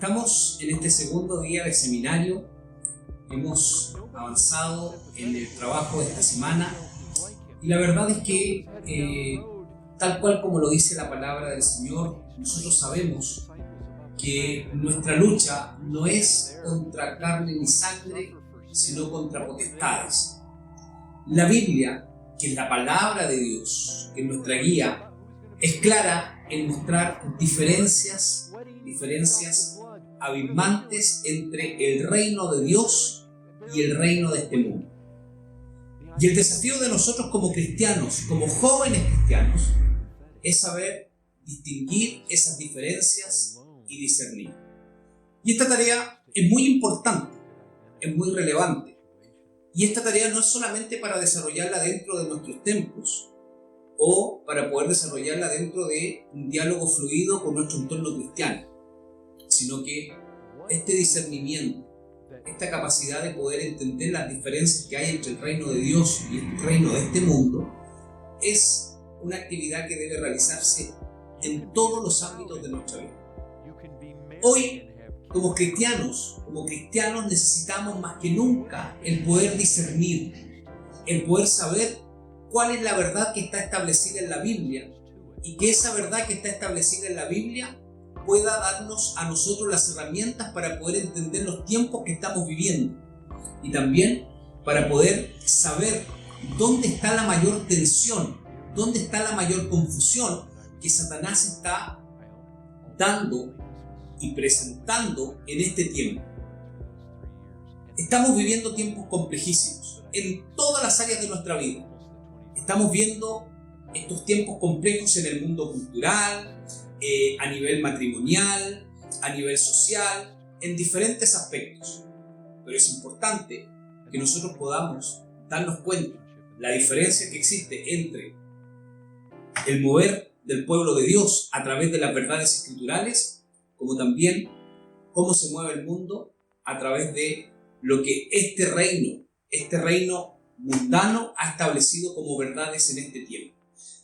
Estamos en este segundo día de seminario. Hemos avanzado en el trabajo de esta semana y la verdad es que tal cual como lo dice la palabra del Señor, nosotros sabemos que nuestra lucha no es contra carne ni sangre, sino contra potestades. La Biblia, que es la palabra de Dios, que es nuestra guía, es clara en mostrar diferencias abismantes entre el reino de Dios y el reino de este mundo. Y el desafío de nosotros como cristianos, como jóvenes cristianos, es saber distinguir esas diferencias y discernir. Y esta tarea es muy importante, es muy relevante. Y esta tarea no es solamente para desarrollarla dentro de nuestros templos o para poder desarrollarla dentro de un diálogo fluido con nuestro entorno cristiano, sino que este discernimiento, esta capacidad de poder entender las diferencias que hay entre el reino de Dios y el reino de este mundo, es una actividad que debe realizarse en todos los ámbitos de nuestra vida. Hoy, como cristianos necesitamos más que nunca el poder discernir, el poder saber cuál es la verdad que está establecida en la Biblia y que esa verdad que está establecida en la Biblia pueda darnos a nosotros las herramientas para poder entender los tiempos que estamos viviendo y también para poder saber dónde está la mayor tensión, dónde está la mayor confusión que Satanás está dando y presentando en este tiempo. Estamos viviendo tiempos complejísimos en todas las áreas de nuestra vida. Estamos viendo estos tiempos complejos en el mundo cultural, a nivel matrimonial, a nivel social, en diferentes aspectos. Pero es importante que nosotros podamos darnos cuenta la diferencia que existe entre el mover del pueblo de Dios a través de las verdades escriturales, como también cómo se mueve el mundo a través de lo que este reino mundano ha establecido como verdades en este tiempo.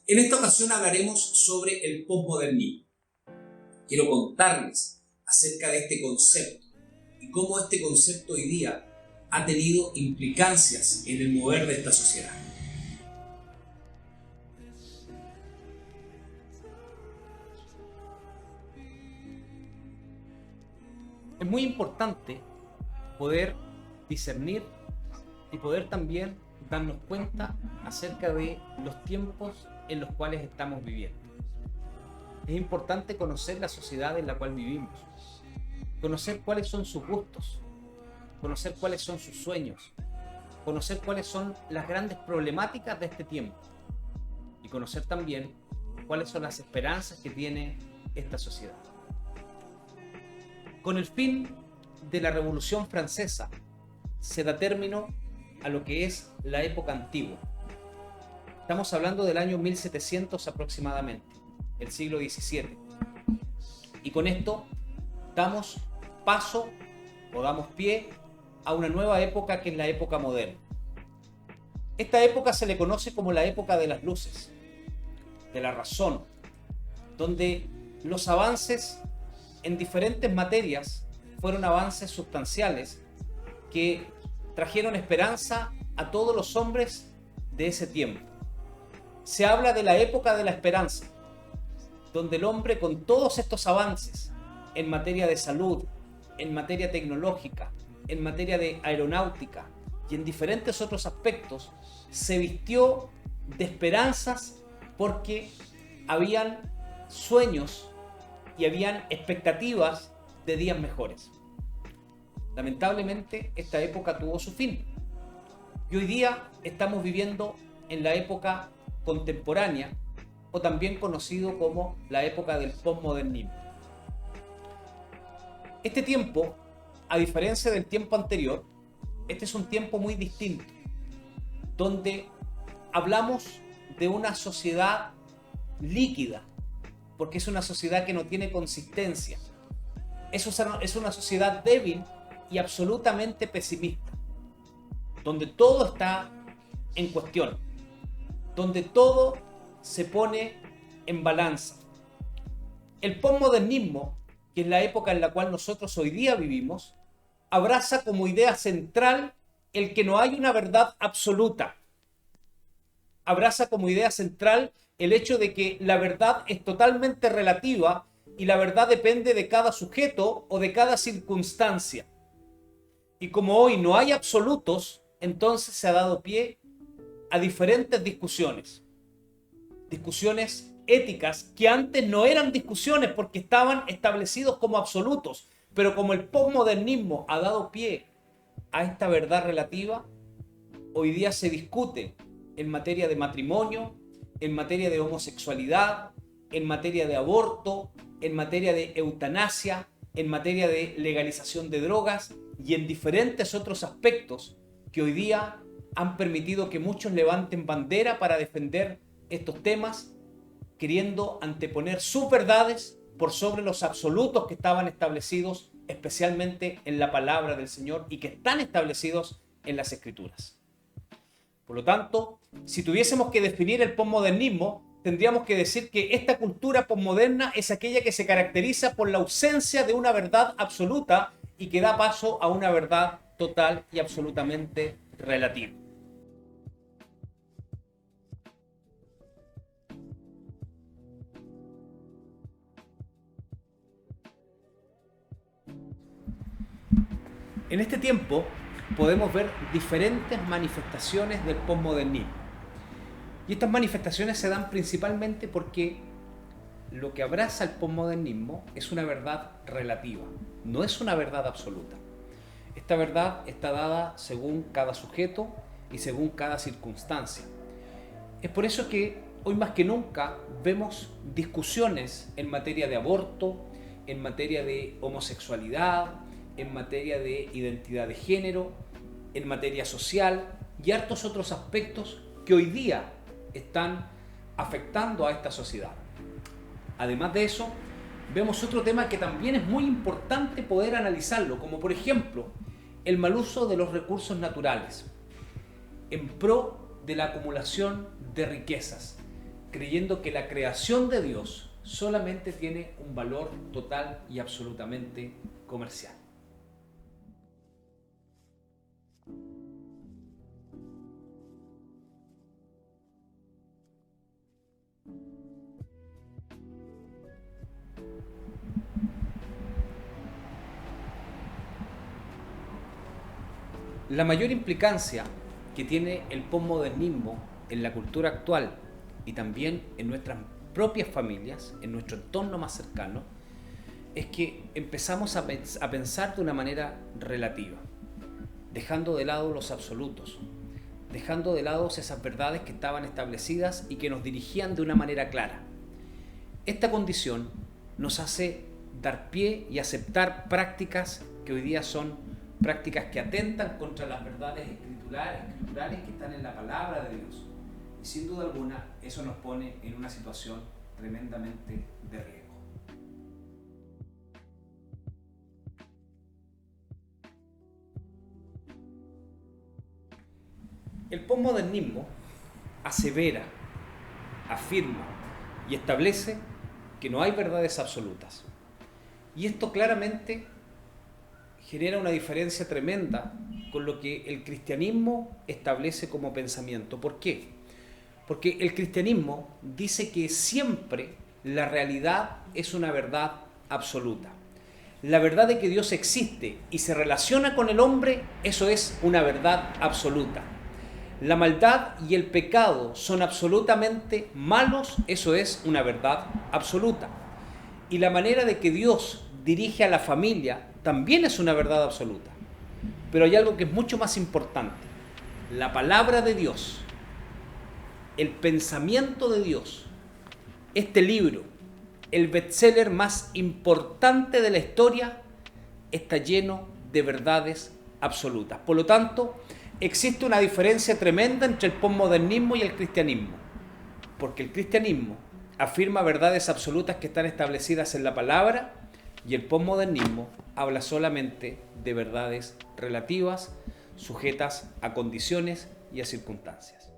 En esta ocasión hablaremos sobre el posmodernismo. Quiero contarles acerca de este concepto y cómo este concepto hoy día ha tenido implicancias en el mover de esta sociedad. Es muy importante poder discernir y poder también darnos cuenta acerca de los tiempos en los cuales estamos viviendo. Es importante conocer la sociedad en la cual vivimos, conocer cuáles son sus gustos, conocer cuáles son sus sueños, conocer cuáles son las grandes problemáticas de este tiempo y conocer también cuáles son las esperanzas que tiene esta sociedad. Con el fin de la Revolución Francesa se da término a lo que es la época antigua. Estamos hablando del año 1700 aproximadamente, el siglo XVII. Y con esto damos paso o damos pie a una nueva época que es la época moderna. Esta época se le conoce como la época de las luces, de la razón, donde los avances en diferentes materias fueron avances sustanciales que trajeron esperanza a todos los hombres de ese tiempo. Se habla de la época de la esperanza, donde el hombre con todos estos avances en materia de salud, en materia tecnológica, en materia de aeronáutica y en diferentes otros aspectos, se vistió de esperanzas porque habían sueños y habían expectativas de días mejores. Lamentablemente, esta época tuvo su fin. Y hoy día estamos viviendo en la época contemporánea, o también conocido como la época del posmodernismo. Este tiempo, a diferencia del tiempo anterior, este es un tiempo muy distinto, donde hablamos de una sociedad líquida, porque es una sociedad que no tiene consistencia. Es una sociedad débil y absolutamente pesimista, donde todo está en cuestión, donde todo se pone en balanza. El posmodernismo que es la época en la cual nosotros hoy día vivimos, abraza como idea central el que no hay una verdad absoluta. Abraza como idea central el hecho de que la verdad es totalmente relativa y la verdad depende de cada sujeto o de cada circunstancia. Y como hoy no hay absolutos, entonces se ha dado pie a diferentes discusiones. Discusiones éticas que antes no eran discusiones porque estaban establecidos como absolutos. Pero como el posmodernismo ha dado pie a esta verdad relativa, hoy día se discute en materia de matrimonio, en materia de homosexualidad, en materia de aborto, en materia de eutanasia, en materia de legalización de drogas y en diferentes otros aspectos que hoy día han permitido que muchos levanten bandera para defender estos temas, queriendo anteponer sus verdades por sobre los absolutos que estaban establecidos especialmente en la palabra del Señor y que están establecidos en las Escrituras. Por lo tanto, si tuviésemos que definir el posmodernismo, tendríamos que decir que esta cultura posmoderna es aquella que se caracteriza por la ausencia de una verdad absoluta y que da paso a una verdad total y absolutamente relativa. En este tiempo podemos ver diferentes manifestaciones del posmodernismo. Y estas manifestaciones se dan principalmente porque lo que abraza el posmodernismo es una verdad relativa, no es una verdad absoluta. Esta verdad está dada según cada sujeto y según cada circunstancia. Es por eso que hoy más que nunca vemos discusiones en materia de aborto, en materia de homosexualidad, en materia de identidad de género, en materia social y hartos otros aspectos que hoy día están afectando a esta sociedad. Además de eso, vemos otro tema que también es muy importante poder analizarlo, como por ejemplo el mal uso de los recursos naturales en pro de la acumulación de riquezas, creyendo que la creación de Dios solamente tiene un valor total y absolutamente comercial. La mayor implicancia que tiene el posmodernismo en la cultura actual y también en nuestras propias familias, en nuestro entorno más cercano, es que empezamos a pensar de una manera relativa, dejando de lado los absolutos, dejando de lado esas verdades que estaban establecidas y que nos dirigían de una manera clara. Esta condición nos hace dar pie y aceptar prácticas que hoy día son prácticas que atentan contra las verdades escriturales que están en la palabra de Dios. Y sin duda alguna, eso nos pone en una situación tremendamente de riesgo. El posmodernismo asevera, afirma y establece que no hay verdades absolutas. Y esto claramente genera una diferencia tremenda con lo que el cristianismo establece como pensamiento. ¿Por qué? Porque el cristianismo dice que siempre la realidad es una verdad absoluta. La verdad de que Dios existe y se relaciona con el hombre, eso es una verdad absoluta. La maldad y el pecado son absolutamente malos, eso es una verdad absoluta. Y la manera de que Dios dirige a la familia también es una verdad absoluta. Pero hay algo que es mucho más importante. La palabra de Dios, el pensamiento de Dios, este libro, el bestseller más importante de la historia, está lleno de verdades absolutas. Por lo tanto, existe una diferencia tremenda entre el posmodernismo y el cristianismo. Porque el cristianismo afirma verdades absolutas que están establecidas en la palabra y el posmodernismo habla solamente de verdades relativas, sujetas a condiciones y a circunstancias.